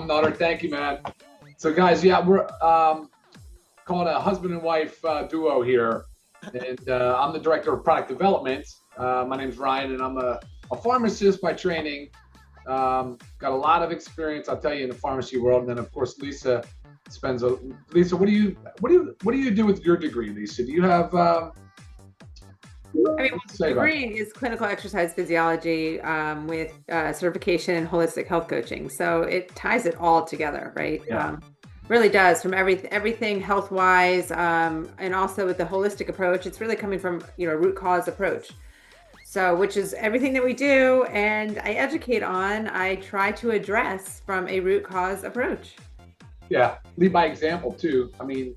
problem, Nutter. Thank you, man. So, guys, yeah, we're calling a husband and wife duo here, and I'm the director of product development. My name's Ryan, and I'm a pharmacist by training. Got a lot of experience, I'll tell you, in the pharmacy world. And then, of course, Lisa spends a. Lisa, what do you do with your degree, Lisa? Do you have? My degree is clinical exercise physiology with certification in holistic health coaching. So it ties it all together, right? Yeah. Really does, from everything health-wise, and also with the holistic approach. It's really coming from root cause approach. So, which is everything that we do, and I educate on. I try to address from a root cause approach. Yeah, lead by example too. I mean,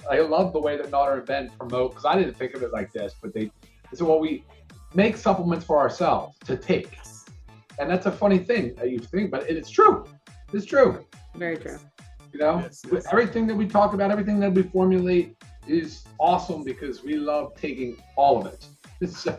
I love the way that Nutter and Ben promote, because I didn't think of it like this, but they said, well, we make supplements for ourselves to take. And that's a funny thing that you think, but it's true. It's true. Very true. Yes. Everything that we talk about, everything that we formulate is awesome because we love taking all of it. So.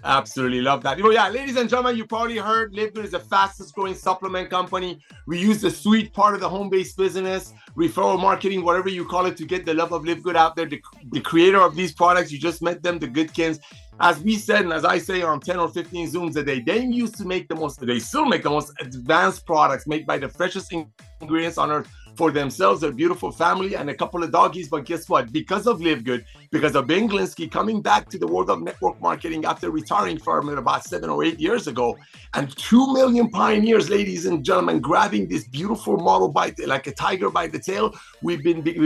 Absolutely love that. Oh yeah, ladies and gentlemen, you probably heard Livegood is the fastest growing supplement company. We use the sweet part of the home-based business, referral marketing, whatever you call it, to get the love of Livegood out there. The creator of these products, you just met them, the Goodkins. As we said, and as I say on 10 or 15 Zooms a day, they used to make they still make the most advanced products made by the freshest ingredients on earth for themselves, their beautiful family, and a couple of doggies. But guess what? Because of Livegood, because of Ben Glinsky coming back to the world of network marketing after retiring from it about 7 or 8 years ago, and 2 million pioneers, ladies and gentlemen, grabbing this beautiful model like a tiger by the tail, we've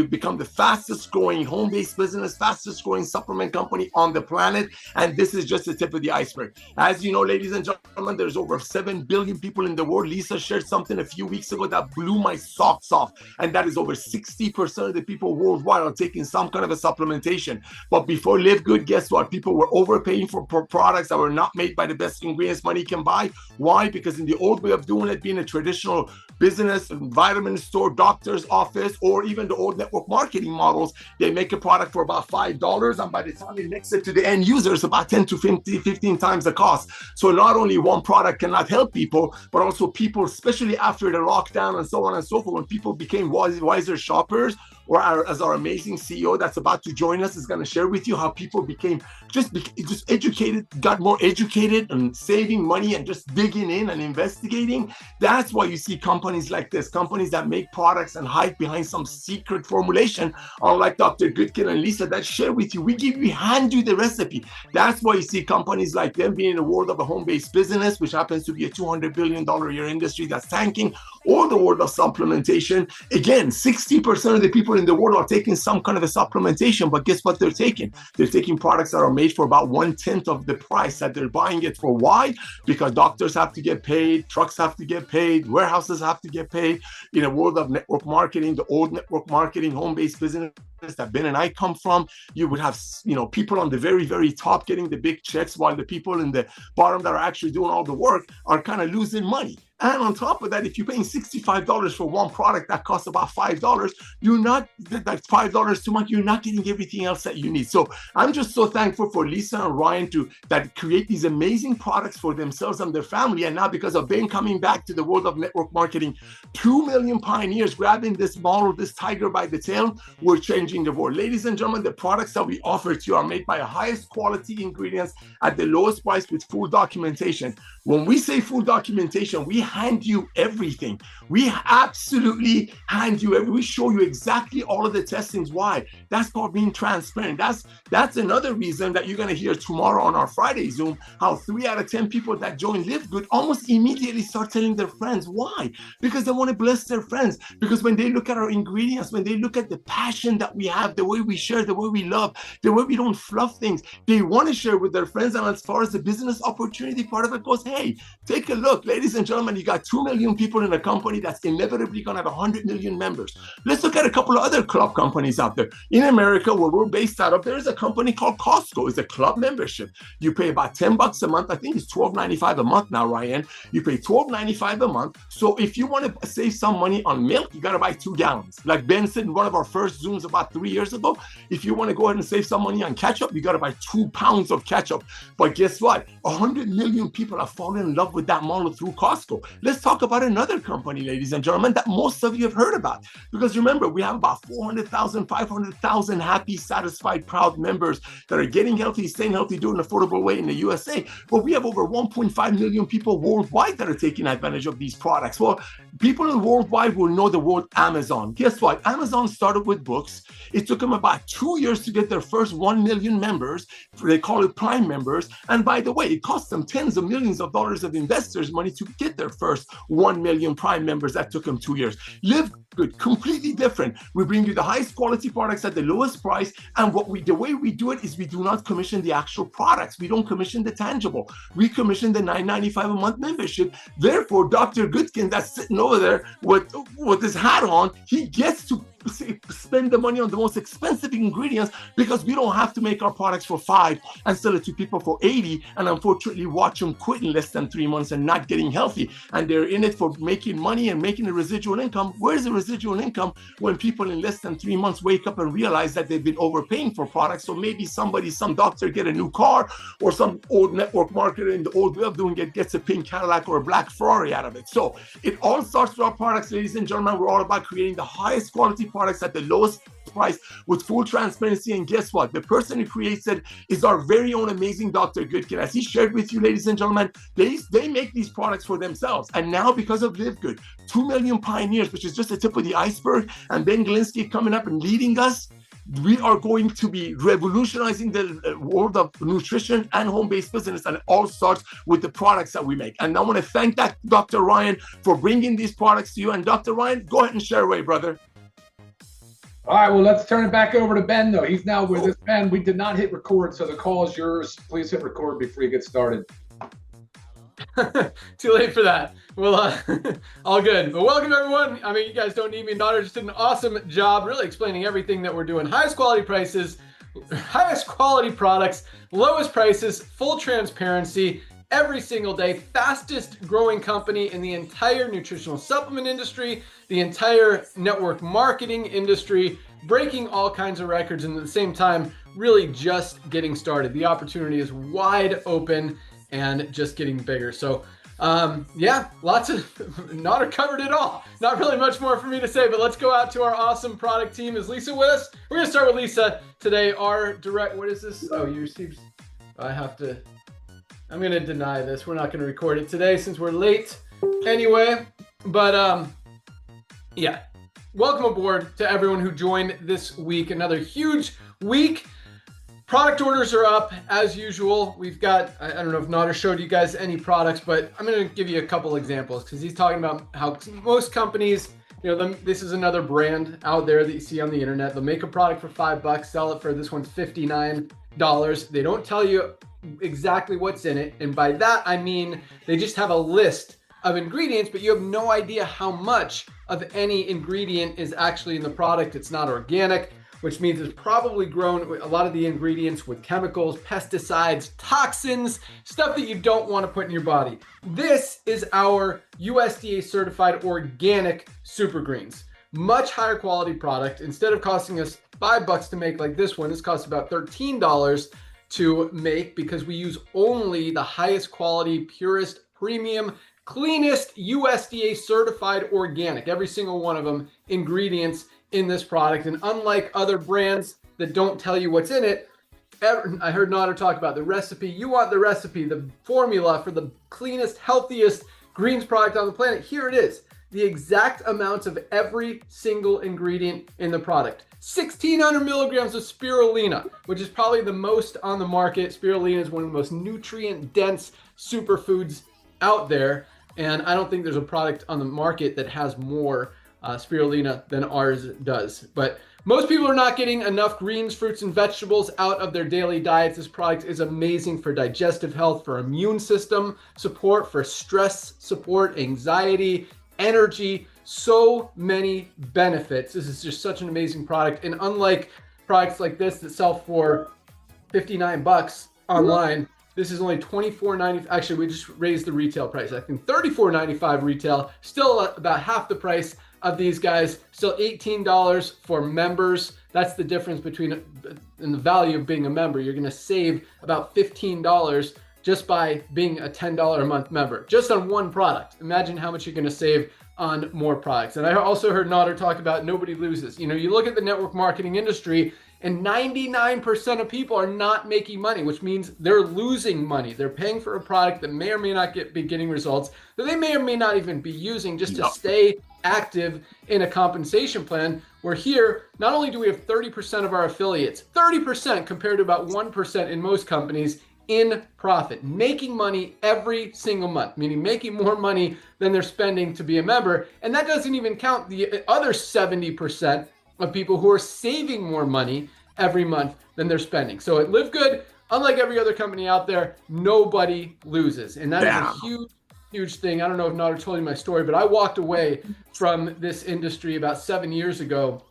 become the fastest growing home-based business, fastest growing supplement company on the planet. And this is just the tip of the iceberg. As you know, ladies and gentlemen, there's over 7 billion people in the world. Lisa shared something a few weeks ago that blew my socks off. And that is over 60% of the people worldwide are taking some kind of a supplementation. But before Livegood, guess what? People were overpaying for products that were not made by the best ingredients money can buy. Why? Because in the old way of doing it, being a traditional business, vitamin store, doctor's office, or even the old network marketing models, they make a product for about $5. And by the time it makes it to the end user, it's about 10 to 15 times the cost. So not only one product cannot help people, but also people, especially after the lockdown and so on and so forth, when people became wiser shoppers, or as our amazing CEO that's about to join us is going to share with you how people became just educated, got more educated and saving money and just digging in and investigating. That's why you see companies like this, companies that make products and hide behind some secret formulation, unlike Dr. Goodkin and Lisa that share with you. We hand you the recipe. That's why you see companies like them being in the world of a home-based business, which happens to be a $200 billion a year industry that's tanking, or the world of supplementation. Again, 60% of the people in the world are taking some kind of a supplementation, but guess what they're taking? They're taking products that are made for about 1/10 of the price that they're buying it for. Why? Because doctors have to get paid, trucks have to get paid, warehouses have to get paid. In a world of network marketing, the old network marketing, home-based business that Ben and I come from, you would have people on the very, very top getting the big checks, while the people in the bottom that are actually doing all the work are kind of losing money. And on top of that, if you're paying $65 for one product that costs about $5, you're not, that's $5 too much, you're not getting everything else that you need. So I'm just so thankful for Lisa and Ryan that create these amazing products for themselves and their family. And now because of Ben coming back to the world of network marketing, 2 million pioneers grabbing this model, this tiger by the tail, we're changing the world. Ladies and gentlemen, the products that we offer to you are made by the highest quality ingredients at the lowest price with full documentation. When we say full documentation, we hand you everything. We absolutely hand you everything. We show you exactly all of the testings. Why? That's called being transparent. That's another reason that you're going to hear tomorrow on our Friday Zoom, how 3 out of 10 people that join Livegood almost immediately start telling their friends. Why? Because they want to bless their friends. Because when they look at our ingredients, when they look at the passion that we have, the way we share, the way we love, the way we don't fluff things, they want to share with their friends. And as far as the business opportunity part of it goes, hey, take a look, ladies and gentlemen, you got 2 million people in a company that's inevitably going to have 100 million members. Let's look at a couple of other club companies out there. In America, where we're based out of, there is a company called Costco. It's a club membership. You pay about $10 a month. I think it's $12.95 a month now, Ryan. You pay $12.95 a month. So if you want to save some money on milk, you got to buy 2 gallons. Like Ben said in one of our first Zooms about 3 years ago, if you want to go ahead and save some money on ketchup, you got to buy 2 pounds of ketchup. But guess what? 100 million people have fallen in love with that model through Costco. let's talk about another company, ladies and gentlemen, that most of you have heard about. Because remember, we have about 400,000, 500,000 happy, satisfied, proud members that are getting healthy, staying healthy, doing an affordable way in the USA. But we have over 1.5 million people worldwide that are taking advantage of these products. Well, people worldwide will know the word Amazon. Guess what? Amazon started with books. It took them about 2 years to get their first 1 million members. They call it Prime members. And by the way, it cost them tens of millions of dollars of investors' money to get their first 1 million Prime members. That took them 2 years. Livegood, completely different. We bring you the highest quality products at the lowest price. And the way we do it is we do not commission the actual products. We don't commission the tangible. We commission the $9.95 a month membership. Therefore, Dr. Goodkin, that's sitting over there with his hat on, he gets to spend the money on the most expensive ingredients because we don't have to make our products for $5 and sell it to people for $80 and unfortunately watch them quit in less than 3 months and not getting healthy. And they're in it for making money and making a residual income. Where's the residual income when people in less than 3 months wake up and realize that they've been overpaying for products? So maybe some doctor get a new car, or some old network marketer in the old way of doing it gets a pink Cadillac or a black Ferrari out of it. So it all starts with our products, ladies and gentlemen. We're all about creating the highest quality products at the lowest price with full transparency. And guess what? The person who creates it is our very own amazing Dr. Goodkin. As he shared with you, ladies and gentlemen, they make these products for themselves. And now because of Livegood, 2 million pioneers, which is just the tip of the iceberg, and Ben Glinsky coming up and leading us, we are going to be revolutionizing the world of nutrition and home-based business, and it all starts with the products that we make. And I want to thank Dr. Ryan for bringing these products to you. And Dr. Ryan, go ahead and share away, brother. All right, well, let's turn it back over to Ben, though. He's now with us. Ben, we did not hit record, so the call is yours. Please hit record before you get started. Too late for that. Well, all good. But welcome, everyone. I mean, you guys don't need me. Daughter just did an awesome job really explaining everything that we're doing. Highest quality prices, highest quality products, lowest prices, full transparency, every single day, fastest growing company in the entire nutritional supplement industry, the entire network marketing industry, breaking all kinds of records, and at the same time, really just getting started. The opportunity is wide open and just getting bigger. So yeah, lots of, not covered it all. Not really much more for me to say, but let's go out to our awesome product team. Is Lisa with us? We're gonna start with Lisa today. Our direct, what is this? Oh, you received, I'm gonna deny this. We're not gonna record it today since we're late anyway, but yeah. Welcome aboard to everyone who joined this week. Another huge week. Product orders are up as usual. We've got, I don't know if Nader showed you guys any products, but I'm going to give you a couple examples because he's talking about how most companies, you know, this is another brand out there that you see on the internet. They'll make a product for $5, sell it for, this one's $59. They don't tell you exactly what's in it. And by that, I mean, they just have a list of ingredients, but you have no idea how much of any ingredient is actually in the product. It's not organic, which means it's probably grown a lot of the ingredients with chemicals, pesticides, toxins, stuff that you don't want to put in your body. This is our USDA certified organic super greens. Much higher quality product. Instead of costing us $5 to make like this one, this costs about $13 to make because we use only the highest quality, purest, premium, cleanest USDA certified organic, every single one of them, ingredients in this product. And unlike other brands that don't tell you what's in it, I heard Nader talk about the recipe. You want the recipe, the formula for the cleanest, healthiest greens product on the planet. Here it is, the exact amounts of every single ingredient in the product. 1,600 milligrams of spirulina, which is probably the most on the market. Spirulina is one of the most nutrient-dense superfoods out there. And I don't think there's a product on the market that has more spirulina than ours does. But most people are not getting enough greens, fruits, and vegetables out of their daily diets. This product is amazing for digestive health, for immune system support, for stress support, anxiety, energy, so many benefits. This is just such an amazing product. And unlike products like this that sell for $59 online, this is only $24.90. Actually, we just raised the retail price. I think $34.95 retail, still about half the price of these guys, still $18 for members. That's the difference between in the value of being a member. You're gonna save about $15 just by being a $10 a month member, just on one product. Imagine how much you're going to save on more products. And I also heard Nader talk about nobody loses. You look at the network marketing industry, and 99% of people are not making money, which means they're losing money. They're paying for a product that may or may not be getting results, that they may or may not even be using just to stay active in a compensation plan. Where here, not only do we have 30% of our affiliates, 30% compared to about 1% in most companies, in profit, making money every single month, meaning making more money than they're spending to be a member. And that doesn't even count the other 70% of people who are saving more money every month than they're spending. So at Livegood, unlike every other company out there, nobody loses. And that is a huge, huge thing. I don't know if Nader told you my story, but I walked away from this industry about 7 years ago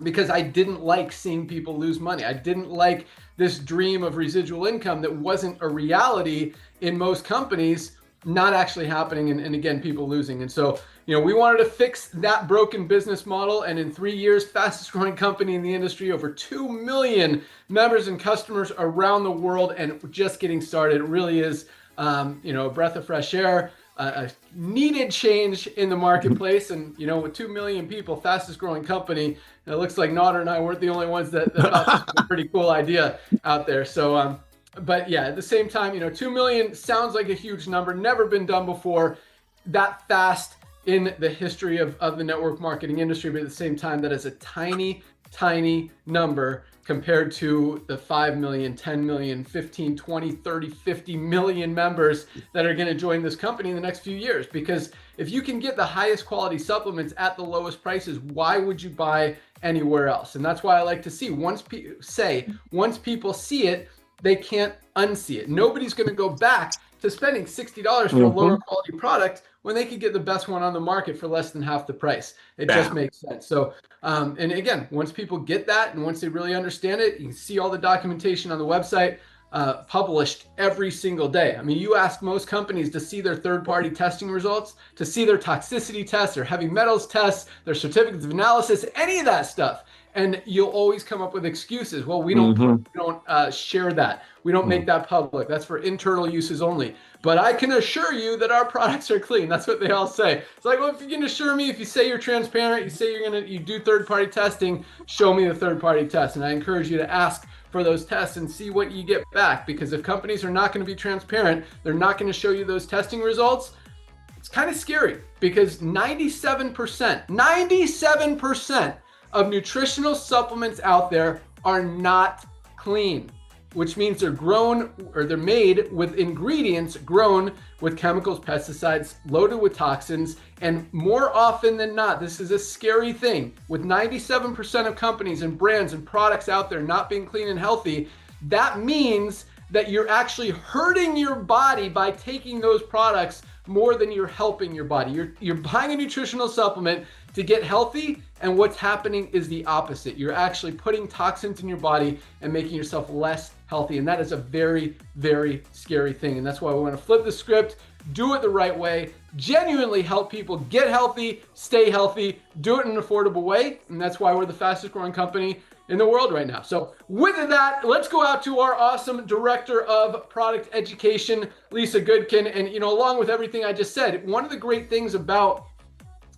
because I didn't like seeing people lose money. I didn't like this dream of residual income that wasn't a reality in most companies, not actually happening, and again, people losing. And so, we wanted to fix that broken business model. And in 3 years, fastest growing company in the industry, over 2 million members and customers around the world, and just getting started. It really is, a breath of fresh air, a needed change in the marketplace. And, with 2 million people, fastest growing company, it looks like Nader and I weren't the only ones that thought this was a pretty cool idea out there. So, but yeah, at the same time, 2 million sounds like a huge number, never been done before that fast in the history of the network marketing industry. But at the same time, that is a tiny, tiny number compared to the 5 million, 10 million, 15, 20, 30, 50 million members that are going to join this company in the next few years. Because if you can get the highest quality supplements at the lowest prices, why would you buy anywhere else? And that's why I like to see, once people see it, they can't unsee it. Nobody's going to go back to spending $60 for a lower quality product when they could get the best one on the market for less than half the price. It just makes sense. So, and again, once people get that, and once they really understand it, you can see all the documentation on the website, published every single day. I mean, you ask most companies to see their third-party testing results, to see their toxicity tests, their heavy metals tests, their certificates of analysis, any of that stuff. And you'll always come up with excuses. Well, we don't share that. We don't make that public. That's for internal uses only. But I can assure you that our products are clean. That's what they all say. It's like, well, if you can assure me, if you say you're transparent, you say you do third-party testing, show me the third-party test. And I encourage you to ask for those tests and see what you get back. Because if companies are not going to be transparent, they're not going to show you those testing results. It's kind of scary, because 97% of nutritional supplements out there are not clean, which means they're grown, or they're made with ingredients grown with chemicals, pesticides, loaded with toxins. And more often than not, this is a scary thing, with 97% of companies and brands and products out there not being clean and healthy, that means that you're actually hurting your body by taking those products more than you're helping your body. You're buying a nutritional supplement to get healthy, and what's happening is the opposite. You're actually putting toxins in your body and making yourself less healthy, and that is a very, very scary thing. And that's why we want to flip the script, do it the right way, genuinely help people get healthy, stay healthy, do it in an affordable way, and that's why we're the fastest growing company in the world right now. So with that, let's go out to our awesome director of product education, Lisa Goodkin. And along with everything I just said, one of the great things about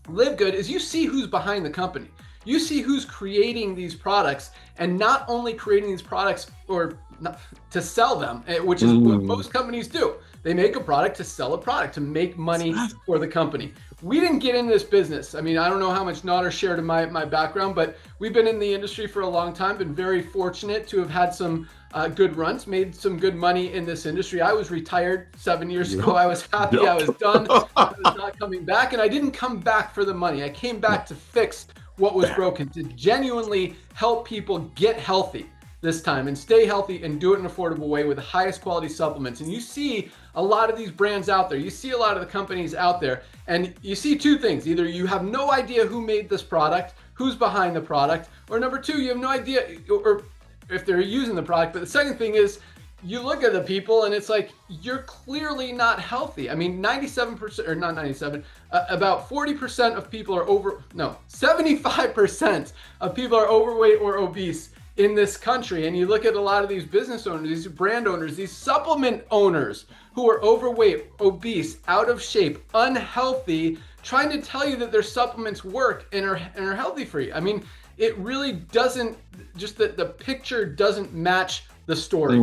Livegood is you see who's behind the company. You see who's creating these products, and not only creating these products to sell them, which is what most companies do. They make a product to sell a product, to make money for the company. We didn't get into this business. I mean, I don't know how much Nader shared in my background, but we've been in the industry for a long time, been very fortunate to have had some good runs, made some good money in this industry. I was retired 7 years ago. I was happy. I was done. I was not coming back, and I didn't come back for the money. I came back to fix what was broken, to genuinely help people get healthy this time and stay healthy and do it in an affordable way with the highest quality supplements. And you see a lot of these brands out there. You see a lot of the companies out there, and you see two things. Either you have no idea who made this product, who's behind the product, or number two, you have no idea or if they're using the product. But the second thing is, you look at the people and it's like, you're clearly not healthy. I mean, 97%, or not 97, about 40% of people are 75% of people are overweight or obese in this country, and you look at a lot of these business owners, these brand owners, these supplement owners who are overweight, obese, out of shape, unhealthy, trying to tell you that their supplements work and are healthy for you. I mean, it really doesn't, just the picture doesn't match the story.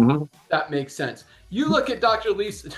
That makes sense. You look at Dr. Lisa,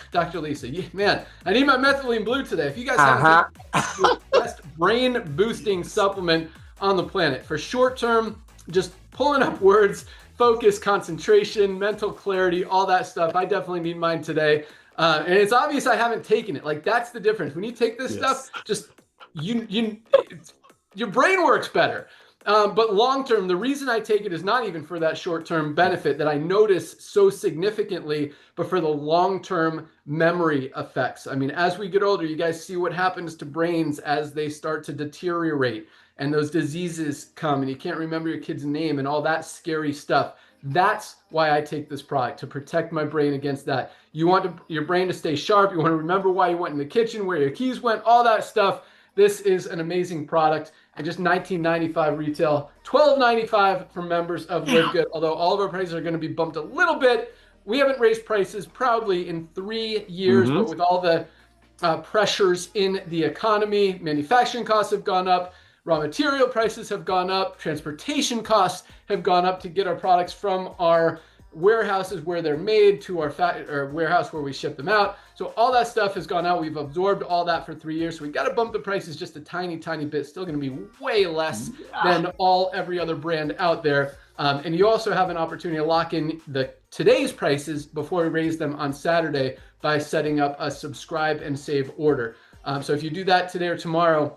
man, I need my methylene blue today. If you guys have the best brain boosting supplement on the planet for short term, just pulling up words, focus, concentration, mental clarity, all that stuff. I definitely need mine today. And it's obvious I haven't taken it. Like, that's the difference. When you take this stuff, just your brain works better. But long term, the reason I take it is not even for that short term benefit that I notice so significantly, but for the long term memory effects. I mean, as we get older, you guys see what happens to brains as they start to deteriorate and those diseases come and you can't remember your kid's name and all that scary stuff. That's why I take this product, to protect my brain against that. You want your brain to stay sharp. You want to remember why you went in the kitchen, where your keys went, all that stuff. This is an amazing product, and just $19.95 retail, $12.95 for members of Livegood. Although all of our prices are going to be bumped a little bit. We haven't raised prices proudly in 3 years, but with all the pressures in the economy, manufacturing costs have gone up. Raw material prices have gone up, transportation costs have gone up to get our products from our warehouses where they're made to our warehouse where we ship them out. So all that stuff has gone out. We've absorbed all that for 3 years. So we got to bump the prices just a tiny, tiny bit. Still going to be way less than every other brand out there. And you also have an opportunity to lock in today's prices before we raise them on Saturday by setting up a subscribe and save order. So if you do that today or tomorrow,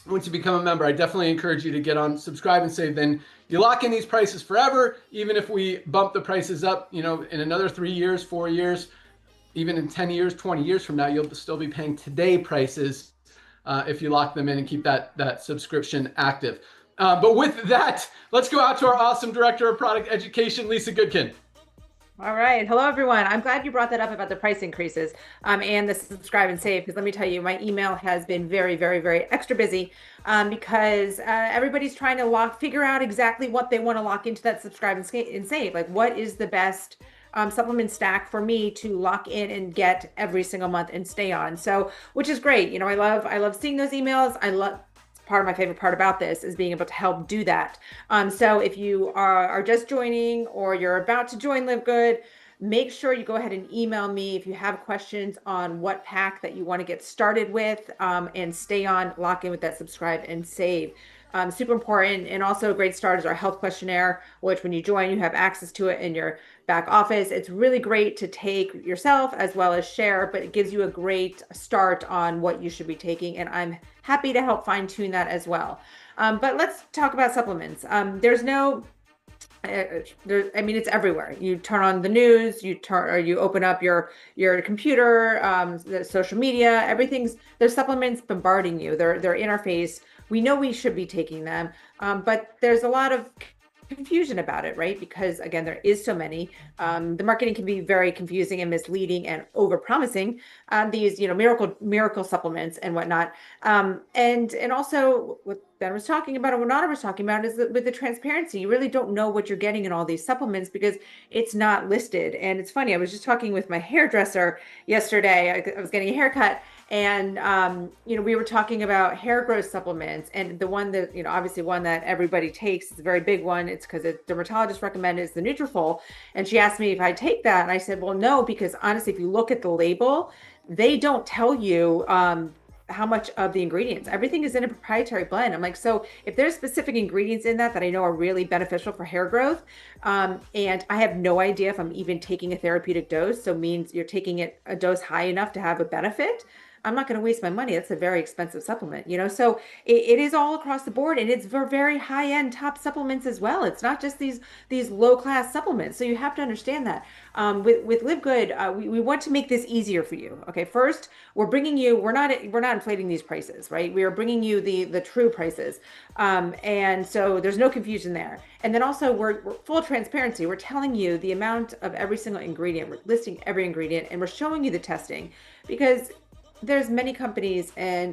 once you become a member, I definitely encourage you to get on subscribe and save. Then you lock in these prices forever. Even if we bump the prices up, in another 3 years, 4 years, even in 10 years, 20 years from now, you'll still be paying today prices if you lock them in and keep that subscription active. But with that, let's go out to our awesome Director of Product Education, Lisa Goodkin. All right. Hello, everyone. I'm glad you brought that up about the price increases and the subscribe and save, because let me tell you, my email has been very, very, very extra busy because everybody's trying to figure out exactly what they want to lock into that subscribe and save. Like, what is the best supplement stack for me to lock in and get every single month and stay on? So, which is great. I love seeing those emails. Part of my favorite part about this is being able to help do that. So if you are just joining or you're about to join Livegood, make sure you go ahead and email me if you have questions on what pack that you want to get started with, and stay on, lock in with that subscribe and save. Super important. And also a great start is our health questionnaire, which when you join, you have access to it in your back office. It's really great to take yourself as well as share, but it gives you a great start on what you should be taking. And I'm happy to help fine tune that as well. But let's talk about supplements. It's everywhere. You turn on the news, you open up your computer, the social media, there's supplements bombarding you. They're in our face. We know we should be taking them, but there's a lot of confusion about it, right? Because again, there is so many. The marketing can be very confusing and misleading and over-promising. These, miracle supplements and whatnot. And also what Ben was talking about, and what Nana was talking about, is that with the transparency, you really don't know what you're getting in all these supplements because it's not listed. And it's funny, I was just talking with my hairdresser yesterday. I was getting a haircut. And, we were talking about hair growth supplements, and the one that, obviously one that everybody takes, is a very big one. It's because a dermatologist recommended, is the Nutrafol. And she asked me if I take that. And I said, well, no, because honestly, if you look at the label, they don't tell you, how much of the ingredients. Everything is in a proprietary blend. I'm like, so if there's specific ingredients in that I know are really beneficial for hair growth, and I have no idea if I'm even taking a therapeutic dose, so means you're taking it a dose high enough to have a benefit, I'm not going to waste my money. That's a very expensive supplement, so it is all across the board, and it's for very high-end top supplements as well. It's not just these low-class supplements. So you have to understand that. With Livegood, we want to make this easier for you. Okay, first, we're not inflating these prices, right? We are bringing you the true prices, and so there's no confusion there. And then also we're full transparency. We're telling you the amount of every single ingredient. We're listing every ingredient, and we're showing you the testing, because there's many companies, and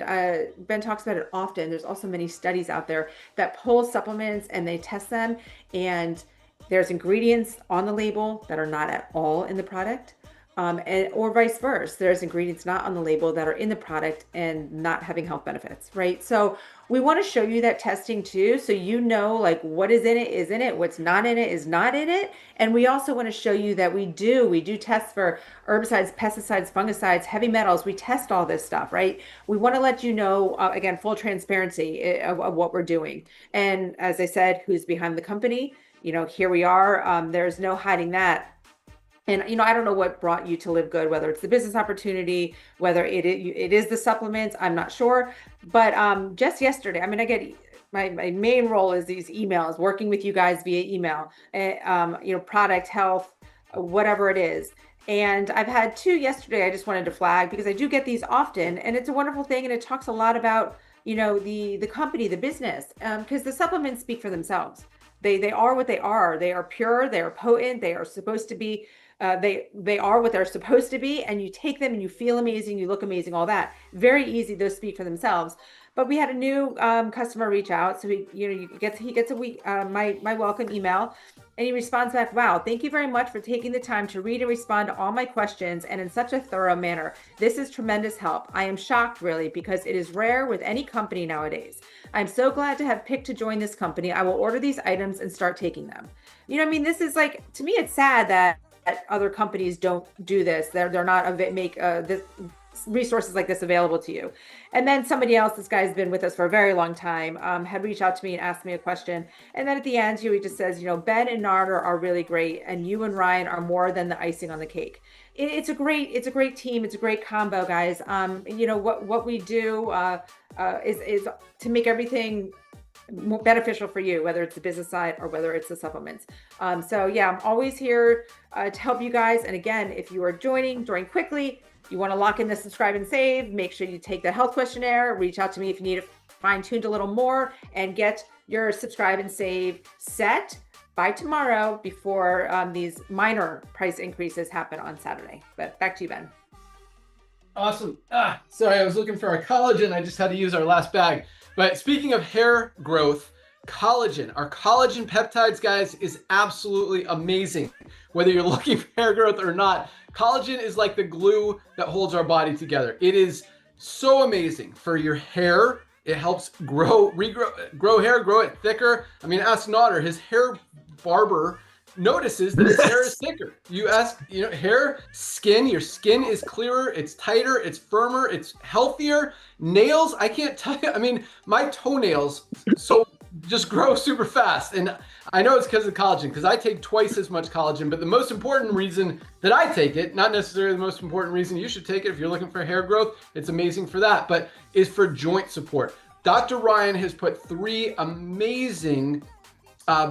Ben talks about it often. There's also many studies out there that pull supplements and they test them, and there's ingredients on the label that are not at all in the product. Or vice versa. There's ingredients not on the label that are in the product and not having health benefits, right? So we want to show you that testing too, so you know like what is in it, what's not in it is not in it. And we also want to show you that we do tests for herbicides, pesticides, fungicides, heavy metals. We test all this stuff, right? We want to let you know, again, full transparency of what we're doing. And as I said, who's behind the company? Here we are. There's no hiding that. And, I don't know what brought you to Livegood, whether it's the business opportunity, whether it is the supplements, I'm not sure. But just yesterday, I get my main role is these emails, working with you guys via email, product, health, whatever it is. And I've had 2 yesterday I just wanted to flag because I do get these often. And it's a wonderful thing. And it talks a lot about, the company, the business, because the supplements speak for themselves. They are what they are. They are pure. They are potent. They are supposed to be. They are what they're supposed to be, and you take them and you feel amazing, you look amazing, all that. Very easy. Those speak for themselves. But we had a new customer reach out, so he gets a week my welcome email, and he responds back, "Wow, thank you very much for taking the time to read and respond to all my questions and in such a thorough manner. This is tremendous help. I am shocked, really, because it is rare with any company nowadays. I'm so glad to have picked to join this company. I will order these items and start taking them." This is like, to me, it's sad that other companies don't do this. They're not make this resources like this available to you. And then somebody else, this guy's been with us for a very long time, had reached out to me and asked me a question. And then at the end, he just says, Ben and Narder are really great, and you and Ryan are more than the icing on the cake. It's a great team. It's a great combo, guys. What we do is to make everything more beneficial for you, whether it's the business side or whether it's the supplements. So yeah, I'm always here to help you guys. And again, if you are join quickly, you want to lock in the subscribe and save, make sure you take the health questionnaire, reach out to me if you need it fine-tuned a little more, and get your subscribe and save set by tomorrow before these minor price increases happen on Saturday. But back to you, Ben. Awesome. Sorry, I was looking for our collagen. I just had to use our last bag. But speaking of hair growth, collagen, our collagen peptides, guys, is absolutely amazing. Whether you're looking for hair growth or not, collagen is like the glue that holds our body together. It is so amazing for your hair. It helps grow hair, grow it thicker. Ask Nodder, his hair barber notices that his hair is thicker. You ask, hair, skin, your skin is clearer, it's tighter, it's firmer, it's healthier. Nails, I can't tell you, my toenails just grow super fast. And I know it's because of collagen, because I take twice as much collagen, but the most important reason that I take it, not necessarily the most important reason you should take it if you're looking for hair growth, it's amazing for that, but is for joint support. Dr. Ryan has put 3 amazing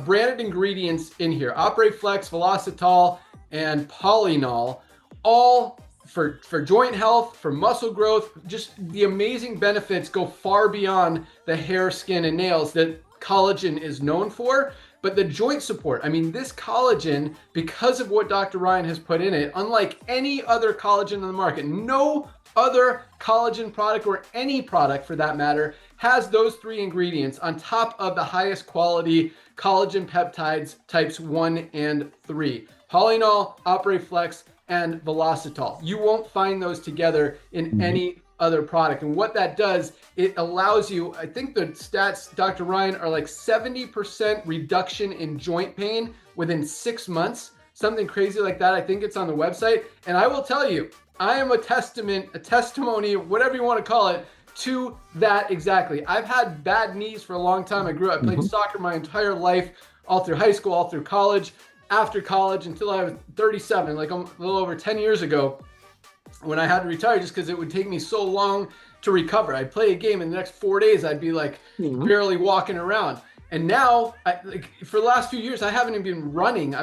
branded ingredients in here: OperaFlex, Velocitol, and Polynol, all for joint health, for muscle growth. Just the amazing benefits go far beyond the hair, skin, and nails that collagen is known for. But the joint support, this collagen, because of what Dr. Ryan has put in it, unlike any other collagen on the market, no other collagen product, or any product for that matter, has those 3 ingredients on top of the highest quality collagen peptides types 1 and 3. Polynol, OperaFlex, and Velocitol. You won't find those together in any other product. And what that does, it allows you, I think the stats, Dr. Ryan, are like 70% reduction in joint pain within 6 months, something crazy like that. I think it's on the website. And I will tell you, I am a testimony, whatever you want to call it, to that exactly. I've had bad knees for a long time. I played soccer my entire life, all through high school, all through college, after college, until I was 37, like a little over 10 years ago, when I had to retire, just because it would take me so long to recover. I'd play a game, in the next 4 days, I'd be like barely walking around. And now, for the last few years, I haven't even been running.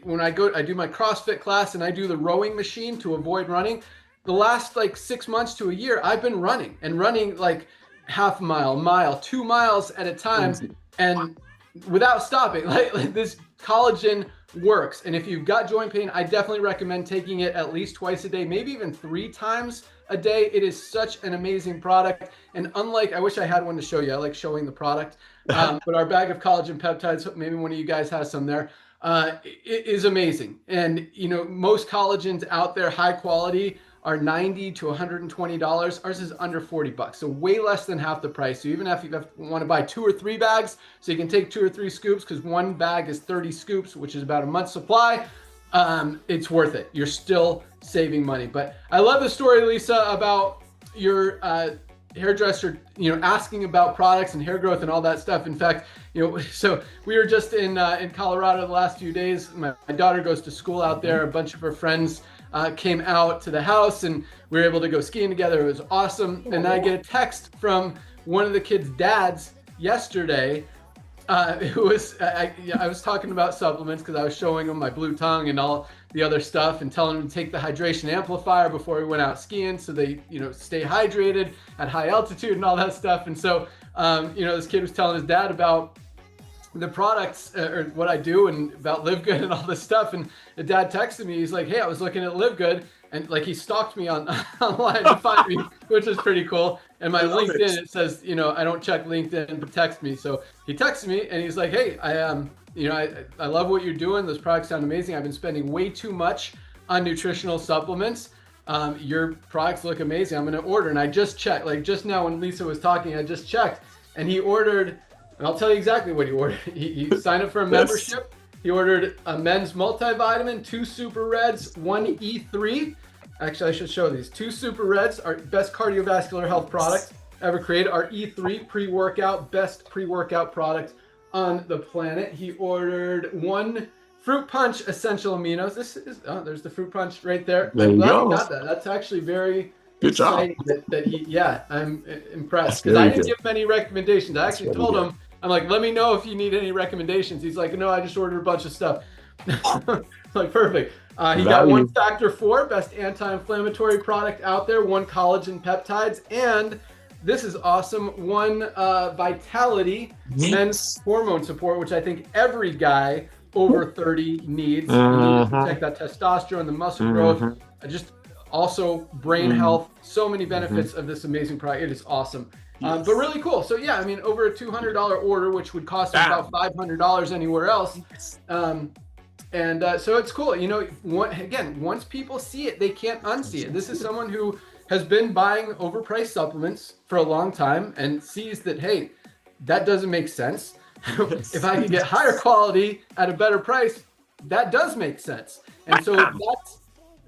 When I do my CrossFit class and I do the rowing machine to avoid running, the last 6 months to a year, I've been running like half a mile, 2 miles at a time, and without stopping. Like this collagen works. And if you've got joint pain, I definitely recommend taking it at least twice a day, maybe even 3 times a day. It is such an amazing product. And unlike, I wish I had one to show you. I like showing the product. But our bag of collagen peptides, maybe one of you guys has some there. is amazing. And, you know, most collagens out there, high quality, are $90 to $120. Ours is under $40, so way less than half the price. So even if you want to buy 2 or 3 bags, so you can take 2 or 3 scoops, because one bag is 30 scoops, which is about a month's supply, it's worth it. You're still saving money. But I love the story, Lisa, about your hairdresser, you know, asking about products and hair growth and all that stuff. In fact, you know, so we were just in Colorado the last few days. My daughter goes to school out there. A bunch of her friends came out to the house, and we were able to go skiing together. It was awesome. And I get a text from one of the kids' dads yesterday, who was, I was talking about supplements because I was showing him my blue tongue and all the other stuff, and telling him to take the hydration amplifier before we went out skiing, so they, you know, stay hydrated at high altitude and all that stuff. And so, you know, this kid was telling his dad about the products, or what I do, and about Livegood and all this stuff. And the dad texted me. He's like, "Hey, I was looking at Livegood," and like he stalked me online to find me, which is pretty cool. And my LinkedIn, it says, you know, I don't check LinkedIn, but text me. So he texted me, and he's like, "Hey, you know, I love what you're doing. Those products sound amazing. I've been spending way too much on nutritional supplements. Your products look amazing. I'm going to order." And I just checked, like just now when Lisa was talking, I just checked, and he ordered. And I'll tell you exactly what he ordered. He signed up for a membership. He ordered a men's multivitamin, 2 Super Reds, 1 E3. Actually, I should show these. 2 Super Reds, our best cardiovascular health product ever created. Our E3 pre-workout, best pre-workout product on the planet. He ordered 1 Fruit Punch Essential Aminos. This is, oh, there's the Fruit Punch right there. There you go. Got that. That's actually very good job. That he, yeah, I'm impressed, because I didn't give him any recommendations. I actually told him, I'm like, "Let me know if you need any recommendations." He's like, "No, I just ordered a bunch of stuff." Like, perfect. He got 1 Factor 4, best anti-inflammatory product out there, 1 collagen peptides, and this is awesome, 1 Vitality men's hormone support, which I think every guy over 30 needs. You need to protect that testosterone, the muscle growth, just also brain health. So many benefits of this amazing product. It is awesome. But really cool. So yeah, I mean, over a $200 order, which would cost about $500 anywhere else. So it's cool. You know, again, once people see it, they can't unsee it. This is someone who has been buying overpriced supplements for a long time and sees that, hey, that doesn't make sense. If I can get higher quality at a better price, that does make sense. And so that's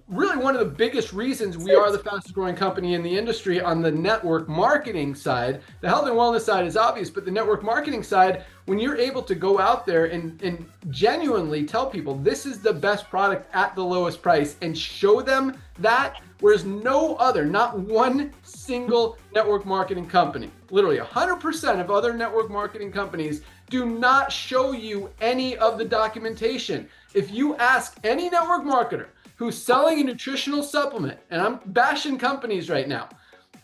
really one of the biggest reasons we are the fastest growing company in the industry on the network marketing side. The health and wellness side is obvious, but the network marketing side, when you're able to go out there and genuinely tell people this is the best product at the lowest price and show them that, whereas no other, not one single network marketing company, literally 100% of other network marketing companies do not show you any of the documentation. If you ask any network marketer who's selling a nutritional supplement, and I'm bashing companies right now,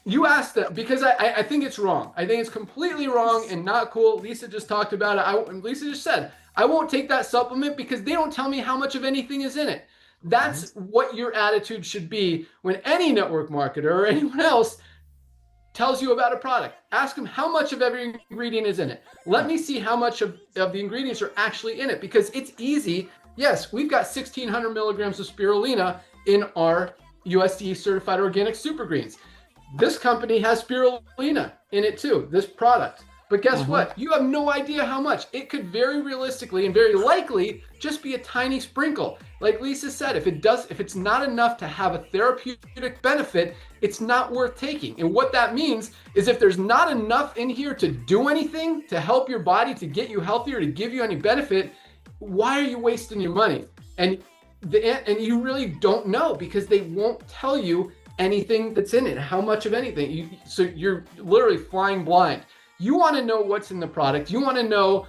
you ask them, because I think it's wrong. I think it's completely wrong and not cool. Lisa just talked about it. Lisa just said, I won't take that supplement because they don't tell me how much of anything is in it. That's what your attitude should be when any network marketer or anyone else tells you about a product. Ask them how much of every ingredient is in it. Let me see how much of the ingredients are actually in it, because it's easy. Yes, we've got 1,600 milligrams of spirulina in our USDA certified organic super greens. This company has spirulina in it too, this product. But guess what? You have no idea how much. It could very realistically and very likely just be a tiny sprinkle. Like Lisa said, if it's not enough to have a therapeutic benefit, it's not worth taking. And what that means is if there's not enough in here to do anything, to help your body, to get you healthier, to give you any benefit, why are you wasting your money? And you really don't know, because they won't tell you anything that's in it, how much of anything. So you're literally flying blind. You want to know what's in the product. You want to know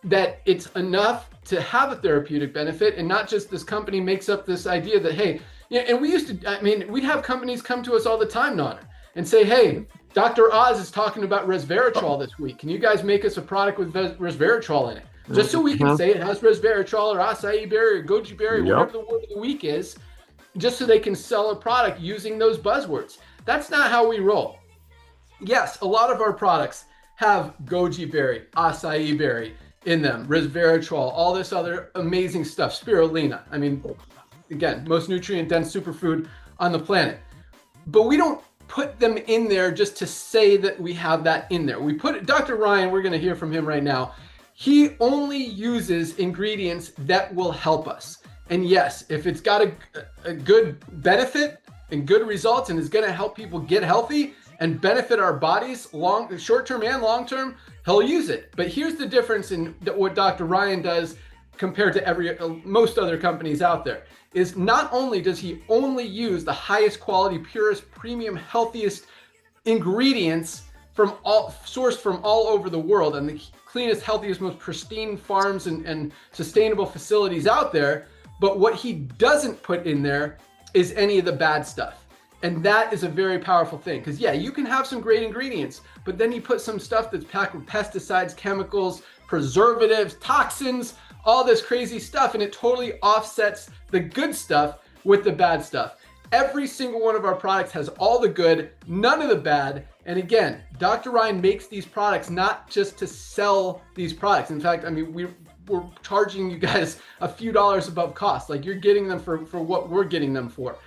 that it's enough to have a therapeutic benefit, and not just this company makes up this idea that, hey, yeah, and we'd have companies come to us all the time, Nana, and say, hey, Dr. Oz is talking about resveratrol this week. Can you guys make us a product with resveratrol in it? Just so we can say it has resveratrol or acai berry or goji berry, whatever the word of the week is, just so they can sell a product using those buzzwords. That's not how we roll. Yes, a lot of our products have goji berry, acai berry in them, resveratrol, all this other amazing stuff, spirulina. I mean, again, most nutrient-dense superfood on the planet. But we don't put them in there just to say that we have that in there. We put Dr. Ryan, we're going to hear from him right now. He only uses ingredients that will help us. And yes, if it's got a good benefit and good results and is going to help people get healthy and benefit our bodies short-term and long-term, he'll use it. But here's the difference in what Dr. Ryan does compared to most other companies out there, is not only does he only use the highest quality, purest, premium, healthiest ingredients sourced from all over the world and the cleanest, healthiest, most pristine farms and sustainable facilities out there, but what he doesn't put in there is any of the bad stuff. And that is a very powerful thing, because yeah, you can have some great ingredients, but then you put some stuff that's packed with pesticides, chemicals, preservatives, toxins, all this crazy stuff, and it totally offsets the good stuff with the bad stuff. Every single one of our products has all the good, none of the bad. And again, Dr. Ryan makes these products not just to sell these products. In fact, I mean, we're charging you guys a few dollars above cost. Like, you're getting them for what we're getting them for.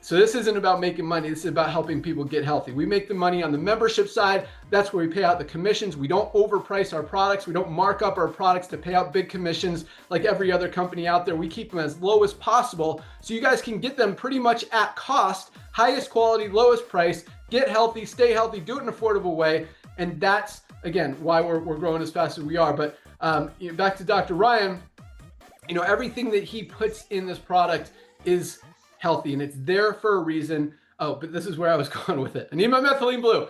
So this isn't about making money. This is about helping people get healthy. We make the money on the membership side. That's where we pay out the commissions. We don't overprice our products. We don't mark up our products to pay out big commissions like every other company out there. We keep them as low as possible so you guys can get them pretty much at cost, highest quality, lowest price, get healthy, stay healthy, do it in an affordable way. And that's, again, why we're growing as fast as we are. But back to Dr. Ryan, everything that he puts in this product is healthy, and it's there for a reason. Oh, but this is where I was going with it. I need my methylene blue.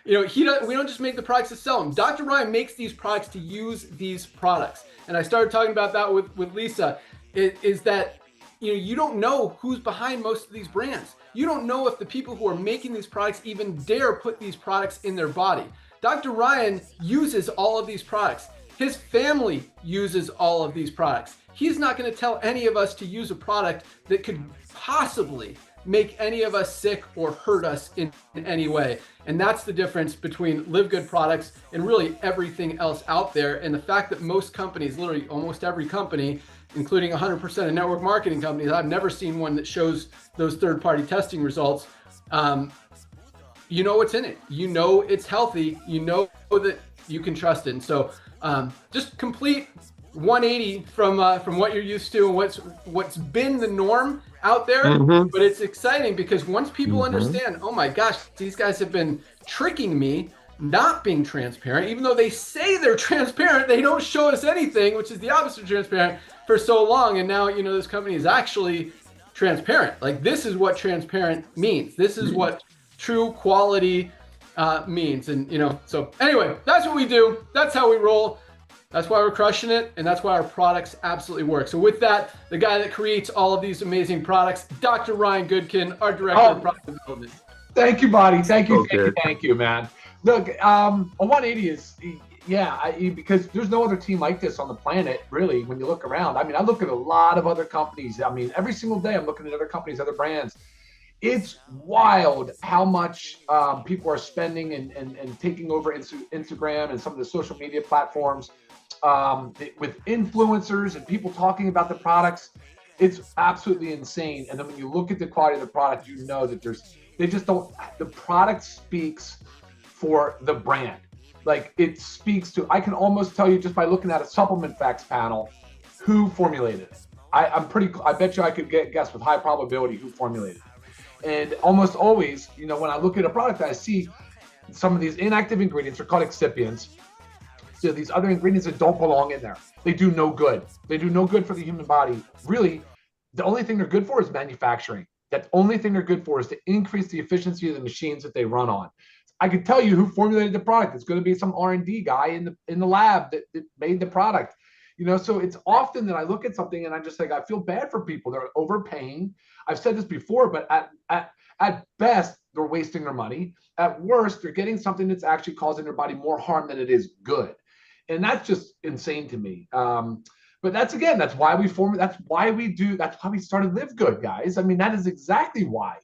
We don't just make the products to sell them. Dr. Ryan makes these products to use these products. And I started talking about that with Lisa, is that, you don't know who's behind most of these brands. You don't know if the people who are making these products even dare put these products in their body. Dr. Ryan uses all of these products. His family uses all of these products. He's not going to tell any of us to use a product that could possibly make any of us sick or hurt us in any way. And that's the difference between Livegood products and really everything else out there. And the fact that most companies, literally almost every company, including 100% of network marketing companies, I've never seen one that shows those third-party testing results. You know what's in it. You know it's healthy. You know that you can trust it. And so just complete 180 from what you're used to and what's been the norm out there. Mm-hmm. But it's exciting because once people understand, oh my gosh, these guys have been tricking me, not being transparent, even though they say they're transparent, they don't show us anything, which is the opposite of transparent, for so long. And now, this company is actually transparent. Like, this is what transparent means. This is what true quality means. And, so anyway, that's what we do. That's how we roll. That's why we're crushing it, and that's why our products absolutely work. So with that, the guy that creates all of these amazing products, Dr. Ryan Goodkin, our Director of Product Development. Thank you, buddy. Thank you, man. Look, a 180 is, because there's no other team like this on the planet, really, when you look around. I mean, I look at a lot of other companies. I mean, every single day I'm looking at other companies, other brands. It's wild how much people are spending and taking over Instagram and some of the social media platforms with influencers and people talking about the products. It's absolutely insane. And then when you look at the quality of the product, you know that the product speaks for the brand. Like, it speaks to, I can almost tell you just by looking at a supplement facts panel who formulated it. I bet you I could guess with high probability who formulated it. And almost always, when I look at a product, I see some of these inactive ingredients are called excipients. So these other ingredients that don't belong in there. They do no good. They do no good for the human body. Really, the only thing they're good for is manufacturing. That only thing they're good for is to increase the efficiency of the machines that they run on. I could tell you who formulated the product. It's going to be some R&D guy in the lab that made the product. So it's often that I look at something and I'm just like, I feel bad for people. They're overpaying. I've said this before, but at best, they're wasting their money. At worst, they're getting something that's actually causing their body more harm than it is good. And that's just insane to me. But that's why we started Livegood, guys. I mean, that is exactly why.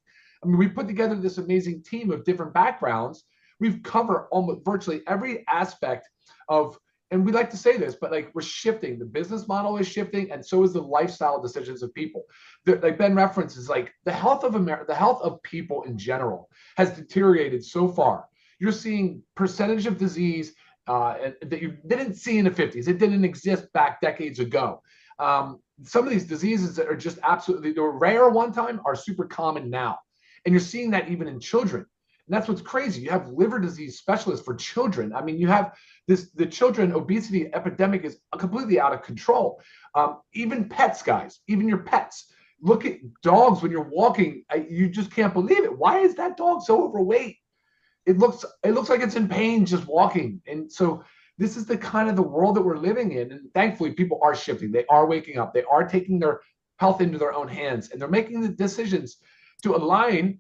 I mean, we put together this amazing team of different backgrounds. We've covered almost virtually every aspect of and we like to say this, but like we're shifting. The business model is shifting, and so is the lifestyle decisions of people. Like Ben references, like the health of America, the health of people in general has deteriorated so far. You're seeing percentage of disease that you didn't see in the 50s. It didn't exist back decades ago. Some of these diseases that are just absolutely, they were rare one time, are super common now. And you're seeing that even in children. And that's what's crazy. You have liver disease specialists for children. I mean, you have the children obesity epidemic is completely out of control. Even pets, guys, even your pets. Look at dogs when you're walking. You just can't believe it. Why is that dog so overweight? It looks like it's in pain just walking. And so this is the kind of the world that we're living in. And thankfully, people are shifting. They are waking up. They are taking their health into their own hands. And they're making the decisions to align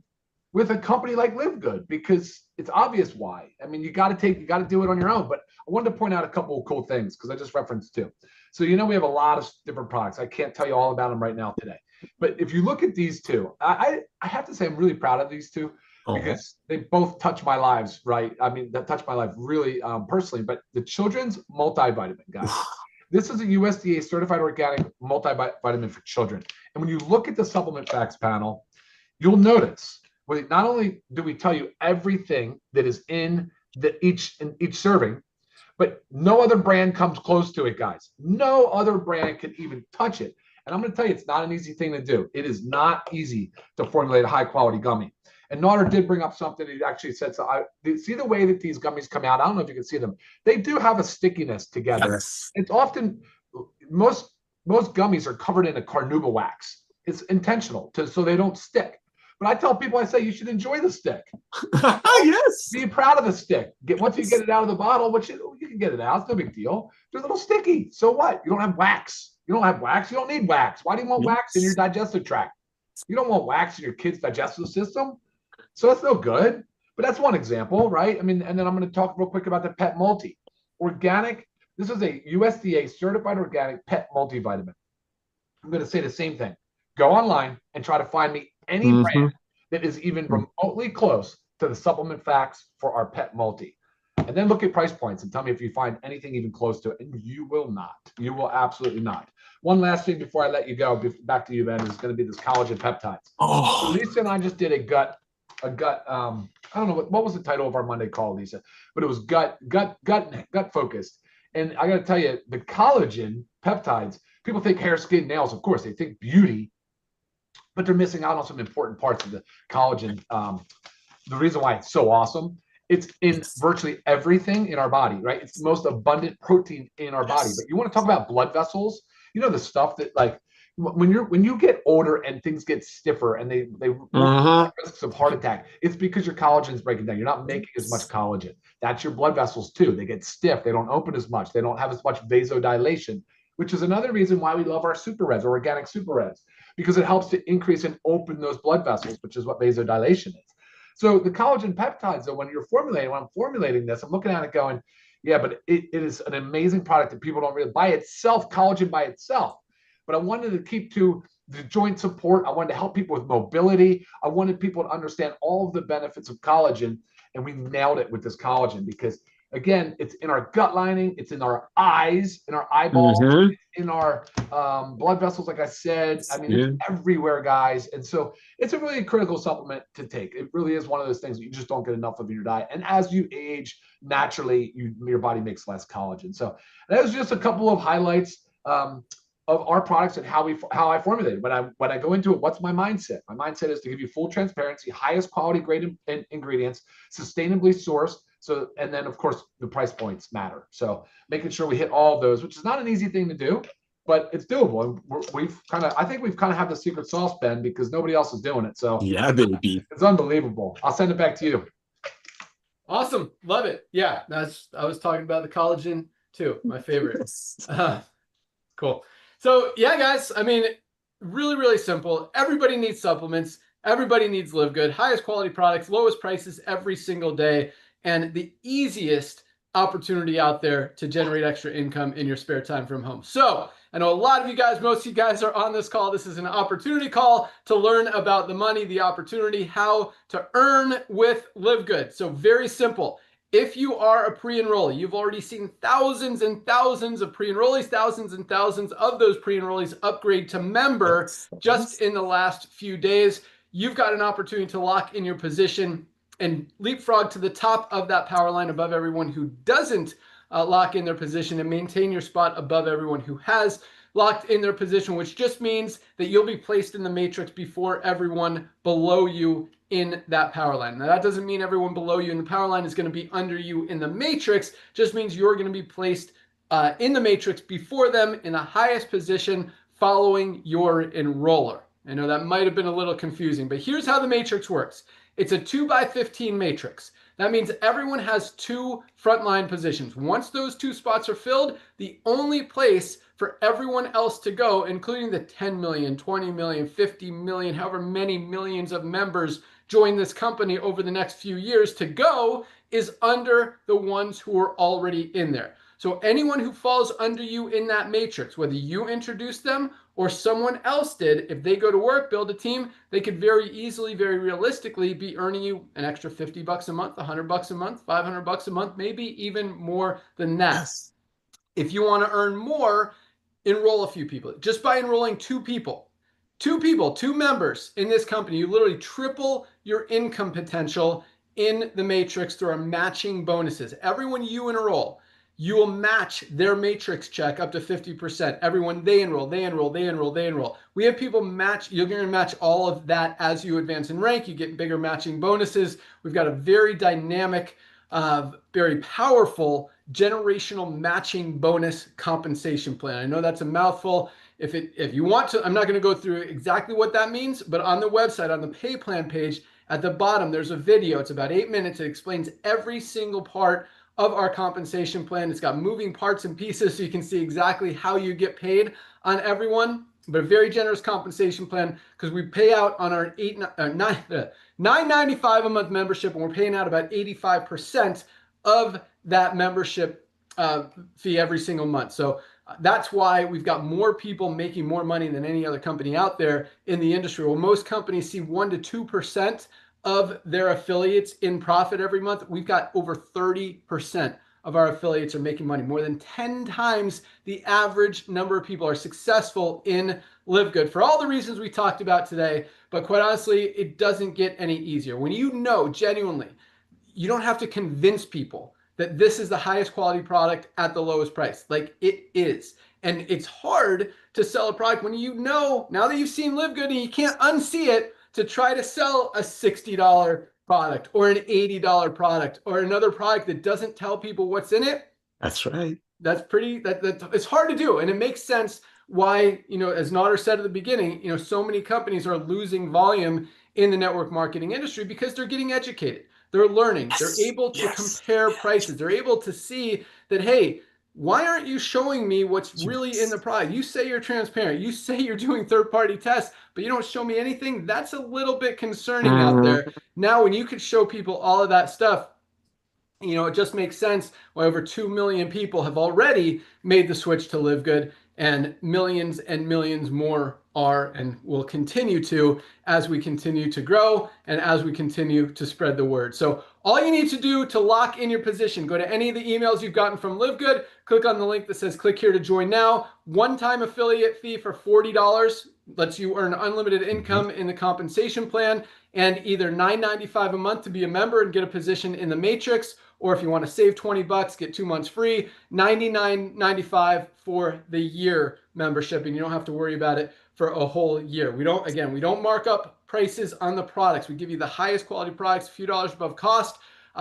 with a company like Livegood, because it's obvious why. I mean, you got to do it on your own. But I wanted to point out a couple of cool things because I just referenced two. So, we have a lot of different products. I can't tell you all about them right now today. But if you look at these two, I have to say I'm really proud of these two because they both touch my lives, right? I mean, that touched my life really personally. But the children's multivitamin, guys. This is a USDA certified organic multivitamin for children. And when you look at the supplement facts panel, you'll notice not only do we tell you everything that is in each serving, but no other brand comes close to it, guys. No other brand can even touch it. And I'm going to tell you, it's not an easy thing to do. It is not easy to formulate a high-quality gummy. And Naughter did bring up something. He actually said, see the way that these gummies come out? I don't know if you can see them. They do have a stickiness together. Yes. It's often, most gummies are covered in a carnauba wax. It's intentional so they don't stick. But I tell people, I say, you should enjoy the stick. Yes. Be proud of the stick. Once you get it out of the bottle, which you can get it out. It's no big deal. They're a little sticky. So what? You don't have wax. You don't have wax. You don't need wax. Why do you want wax in your digestive tract? You don't want wax in your kid's digestive system. So that's no good. But that's one example, right? I mean, and then I'm going to talk real quick about the Pet Multi. Organic. This is a USDA certified organic pet multivitamin. I'm going to say the same thing. Go online and try to find me any brand that is even remotely close to the supplement facts for our Pet Multi. And then look at price points and tell me if you find anything even close to it. And you will not. You will absolutely not. One last thing before I let you go, back to you, Ben, is going to be this collagen peptides. So Lisa and I just did a gut. I don't know what was the title of our Monday call, Lisa, but it was gut focused. And I got to tell you, the collagen peptides, people think hair, skin, nails. Of course, they think beauty, but they're missing out on some important parts of the collagen. The reason why it's so awesome, it's in virtually everything in our body, right? It's the most abundant protein in our body. But you want to talk about blood vessels? The stuff that, like, when you get older and things get stiffer and they risks of heart attack, it's because your collagen is breaking down. You're not making as much collagen. That's your blood vessels too. They get stiff. They don't open as much. They don't have as much vasodilation, which is another reason why we love our super reds or organic super reds, because it helps to increase and open those blood vessels, which is what vasodilation is. So the collagen peptides, though, when I'm formulating this, I'm looking at it going, yeah, but it is an amazing product that people don't really by itself, collagen by itself. But I wanted to keep to the joint support. I wanted to help people with mobility. I wanted people to understand all of the benefits of collagen. And we nailed it with this collagen because, again, it's in our gut lining. It's in our eyes, in our eyeballs, in our blood vessels, like I said. I mean, it's everywhere, guys. And so it's a really critical supplement to take. It really is one of those things that you just don't get enough of in your diet. And as you age, naturally, your body makes less collagen. So that was just a couple of highlights of our products and how I formulate it. When I go into it, what's my mindset? My mindset is to give you full transparency, highest quality grade ingredients, sustainably sourced. So, and then of course the price points matter. So making sure we hit all of those, which is not an easy thing to do, but it's doable. And I think we've kind of have the secret sauce, Ben, because nobody else is doing it. So yeah, baby, it's unbelievable. I'll send it back to you. Awesome. Love it. Yeah. I was talking about the collagen too. My favorite. Cool. So yeah, guys, I mean, really, really simple. Everybody needs supplements. Everybody needs Livegood. Highest quality products, lowest prices every single day, and the easiest opportunity out there to generate extra income in your spare time from home. So I know a lot of you guys, most of you guys are on this call. This is an opportunity call to learn about the money, the opportunity, how to earn with Livegood. So very simple. If you are a pre-enrollee, you've already seen thousands and thousands of pre-enrollees, thousands and thousands of those pre-enrollees upgrade to member just in the last few days. You've got an opportunity to lock in your position and leapfrog to the top of that power line above everyone who doesn't lock in their position, and maintain your spot above everyone who has locked in their position, which just means that you'll be placed in the matrix before everyone below you in that power line. Now, that doesn't mean everyone below you in the power line is going to be under you in the matrix. Just means you're going to be placed in the matrix before them in the highest position following your enroller. I know that might have been a little confusing, but here's how the matrix works. It's a 2x15 matrix. That means everyone has 2 frontline positions. Once those 2 spots are filled, the only place for everyone else to go, including the 10 million, 20 million, 50 million, however many millions of members join this company over the next few years to go, is under the ones who are already in there. So anyone who falls under you in that matrix, whether you introduced them or someone else did, if they go to work, build a team, they could very easily, very realistically be earning you an extra $50 a month, $100 a month, $500 a month, maybe even more than that. Yes. If you want to earn more, enroll a few people. Just by enrolling 2 people, 2 members in this company, you literally triple your income potential in the matrix through our matching bonuses. Everyone you enroll, you will match their matrix check up to 50%. Everyone they enroll. We have people match, you're going to match all of that as you advance in rank. You get bigger matching bonuses. We've got a very dynamic, very powerful generational matching bonus compensation plan. I know that's a mouthful. If you want to, I'm not going to go through exactly what that means, but on the website, on the pay plan page, at the bottom, there's a video. It's about 8 minutes. It explains every single part of our compensation plan. It's got moving parts and pieces so you can see exactly how you get paid on everyone, but a very generous compensation plan because we pay out on our $9.95 a month membership, and we're paying out about 85% of that membership fee every single month. So that's why we've got more people making more money than any other company out there in the industry. Well, most companies see 1 to 2% of their affiliates in profit every month. We've got over 30% of our affiliates are making money. More than 10 times the average number of people are successful in Livegood for all the reasons we talked about today. But quite honestly, it doesn't get any easier. When you know genuinely, you don't have to convince people that this is the highest quality product at the lowest price. Like, it is. And it's hard to sell a product when you know, now that you've seen Livegood and you can't unsee it, to try to sell a $60 product or an $80 product or another product that doesn't tell people what's in it. That's right. That's it's hard to do. And it makes sense why, as Nader said at the beginning, so many companies are losing volume in the network marketing industry because they're getting educated. They're learning. Yes. They're able to compare prices. They're able to see that, hey, why aren't you showing me what's really in the product? You say you're transparent. You say you're doing third-party tests, but you don't show me anything. That's a little bit concerning out there. Now, when you could show people all of that stuff, it just makes sense why over 2 million people have already made the switch to Livegood, and millions more are and will continue to as we continue to grow and as we continue to spread the word. So all you need to do to lock in your position, go to any of the emails you've gotten from Livegood, click on the link that says click here to join now. One-time affiliate fee for $40 lets you earn unlimited income in the compensation plan, and either $9.95 a month to be a member and get a position in the matrix, or if you want to save $20, get 2 months free, $99.95 for the year membership, and you don't have to worry about it for a whole year. We don't mark up prices on the products. We give you the highest quality products, a few dollars above cost,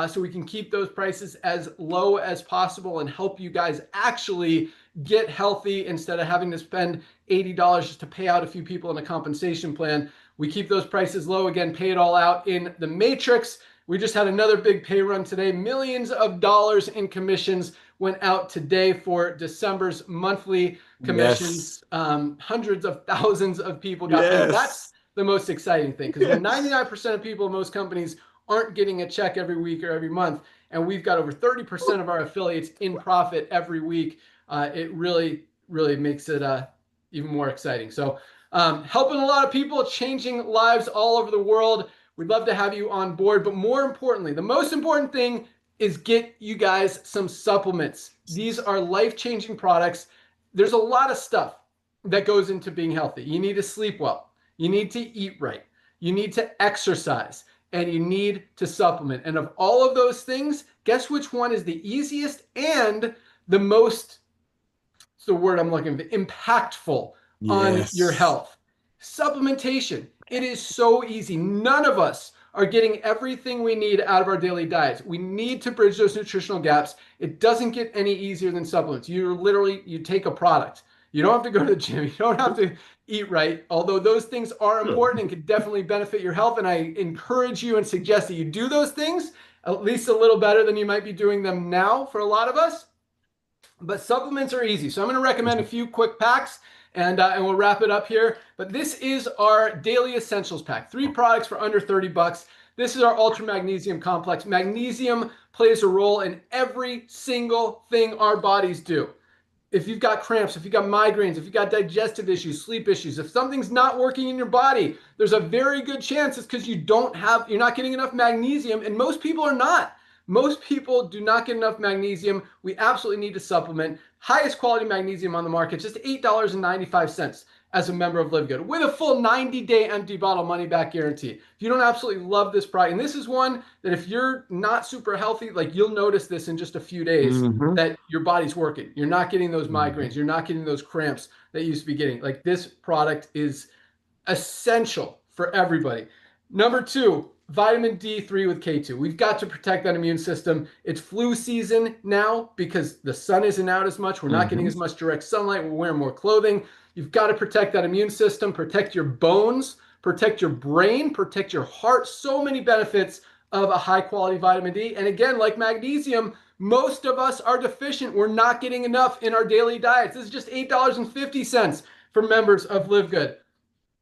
so we can keep those prices as low as possible and help you guys actually get healthy instead of having to spend $80 just to pay out a few people in a compensation plan. We keep those prices low, again, pay it all out in the matrix. We just had another big pay run today. Millions of dollars in commissions went out today for December's monthly commissions. Yes. Hundreds of thousands of people got paid. That's the most exciting thing, because when 99% of people in most companies aren't getting a check every week or every month, and we've got over 30% of our affiliates in profit every week, it really makes it even more exciting. So helping a lot of people, changing lives all over the world. We'd love to have you on board, but more importantly, the most important thing is get you guys some supplements. These are life-changing products. There's a lot of stuff that goes into being healthy. You need to sleep well. You need to eat right. You need to exercise, and you need to supplement. And of all of those things, guess which one is the easiest and the most, it's the word I'm looking for, impactful on your health? Supplementation. It is so easy. None of us are getting everything we need out of our daily diets. We need to bridge those nutritional gaps. It doesn't get any easier than supplements. You take a product. You don't have to go to the gym. You don't have to eat right, although those things are important and can definitely benefit your health. And I encourage you and suggest that you do those things at least a little better than you might be doing them now for a lot of us. But supplements are easy. So I'm going to recommend a few quick packs, and we'll wrap it up here. But this is our daily essentials pack. 3 products for under 30 bucks. This is our ultra magnesium complex. Magnesium plays a role in every single thing our bodies do. If you've got cramps, if you've got migraines, if you've got digestive issues, sleep issues, if something's not working in your body, there's a very good chance it's because you're not getting enough magnesium, and most people are not. Most people do not get enough magnesium. We absolutely need to supplement. Highest quality magnesium on the market, just $8.95 as a member of Livegood, with a full 90-day empty bottle money back guarantee. If you don't absolutely love this product, and this is one that if you're not super healthy, like, you'll notice this in just a few days that your body's working. You're not getting those migraines. You're not getting those cramps that you used to be getting. Like, this product is essential for everybody. Number 2, vitamin D3 with K2. We've got to protect that immune system. It's flu season now because the sun isn't out as much. We're not getting as much direct sunlight. We're wearing more clothing. You've got to protect that immune system, protect your bones, protect your brain, protect your heart. So many benefits of a high quality vitamin D. And again, like magnesium, most of us are deficient. We're not getting enough in our daily diets. This is just $8.50 for members of Livegood.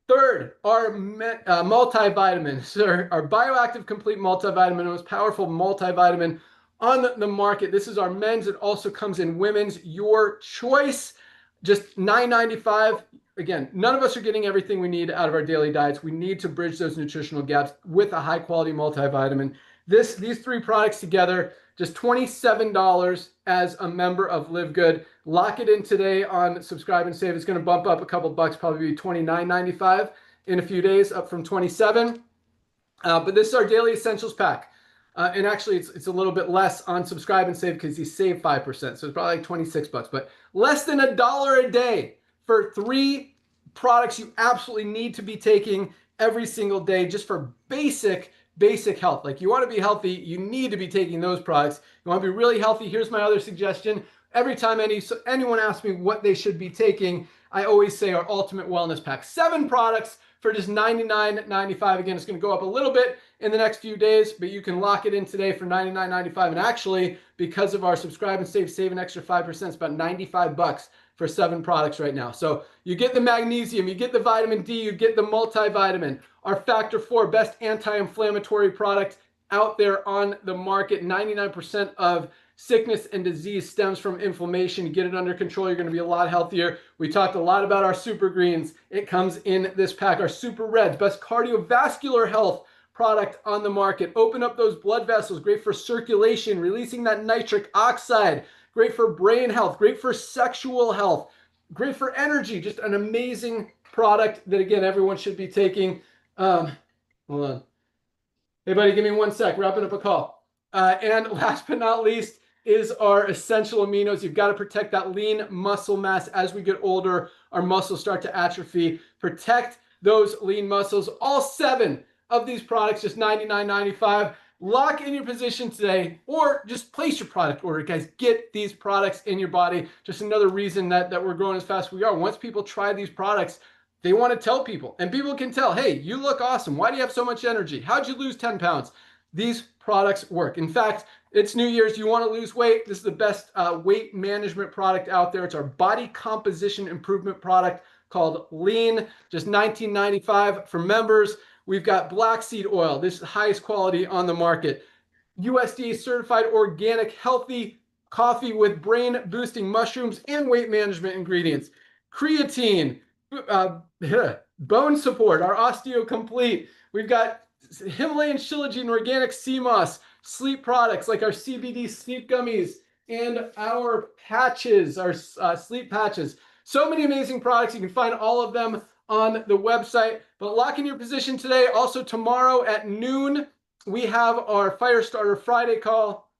Third, our multivitamins, our bioactive complete multivitamin, the most powerful multivitamin on the market. This is our men's. It also comes in women's, your choice. Just $9.95. Again, none of us are getting everything we need out of our daily diets. We need to bridge those nutritional gaps with a high quality multivitamin. These 3 products together, just $27 as a member of Livegood. Lock it in today on Subscribe and Save. It's going to bump up a couple bucks, probably be $29.95 in a few days, up from $27. But this is our daily essentials pack. And actually, it's a little bit less on Subscribe and Save because you save 5%. So it's probably like 26 bucks, but less than $1 a day for 3 products you absolutely need to be taking every single day just for basic health. Like, you want to be healthy, you need to be taking those products. You want to be really healthy, here's my other suggestion. Every time anyone asks me what they should be taking, I always say our ultimate wellness pack. 7 products for just $99.95. Again, it's going to go up a little bit in the next few days, but you can lock it in today for $99.95. And actually, because of our Subscribe and save an extra 5%. It's about 95 bucks for 7 products right now. So you get the magnesium, you get the vitamin D, you get the multivitamin. Our Factor 4, best anti-inflammatory product out there on the market. 99% of sickness and disease stems from inflammation. You get it under control, you're going to be a lot healthier. We talked a lot about our super greens. It comes in this pack. Our super reds, best cardiovascular health product on the market. Open up those blood vessels, great for circulation, releasing that nitric oxide, great for brain health, great for sexual health, great for energy. Just an amazing product that, again, everyone should be taking. Hold on. Hey, buddy, give me 1 sec. Wrapping up a call. And last but not least is our essential aminos. You've got to protect that lean muscle mass. As we get older, our muscles start to atrophy. Protect those lean muscles. All 7 of these products, just $99.95. Lock in your position today, or just place your product order. Guys, get these products in your body. Just another reason that we're growing as fast as we are. Once people try these products, they want to tell people, and people can tell, hey, you look awesome. Why do you have so much energy? How'd you lose 10 pounds? These products work. In fact, it's New Year's. You want to lose weight? This is the best weight management product out there. It's our body composition improvement product called Lean, just $19.95 for members. We've got black seed oil. This is the highest quality on the market. USDA certified organic healthy coffee with brain boosting mushrooms and weight management ingredients. Creatine, bone support, our Osteo Complete. We've got Himalayan shilajit and organic sea moss sleep products like our CBD sleep gummies and our patches, our sleep patches. So many amazing products. You can find all of them on the website. But lock in your position today. Also tomorrow at noon, we have our Firestarter Friday call.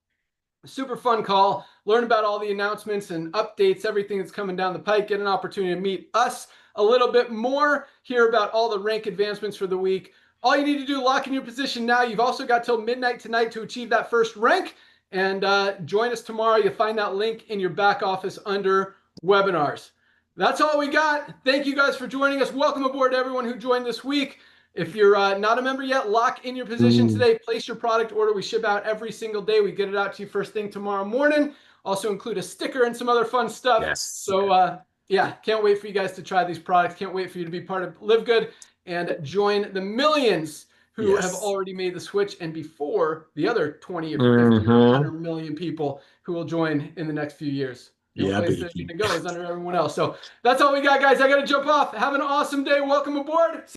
Super fun call. Learn about all the announcements and updates, everything that's coming down the pike. Get an opportunity to meet us a little bit more. Hear about all the rank advancements for the week. All you need to do, lock in your position now. You've also got till midnight tonight to achieve that first rank. And join us tomorrow. You'll find that link in your back office under webinars. That's all we got. Thank you guys for joining us. Welcome aboard to everyone who joined this week. If you're not a member yet, lock in your position today. Place your product order. We ship out every single day. We get it out to you first thing tomorrow morning. Also include a sticker and some other fun stuff. Yes. So yeah, can't wait for you guys to try these products. Can't wait for you to be part of Livegood and join the millions who have already made the switch, and before the other 20 or 50 or 100 million people who will join in the next few years. The place they're going to go is under everyone else. So that's all we got, guys. I got to jump off. Have an awesome day. Welcome aboard.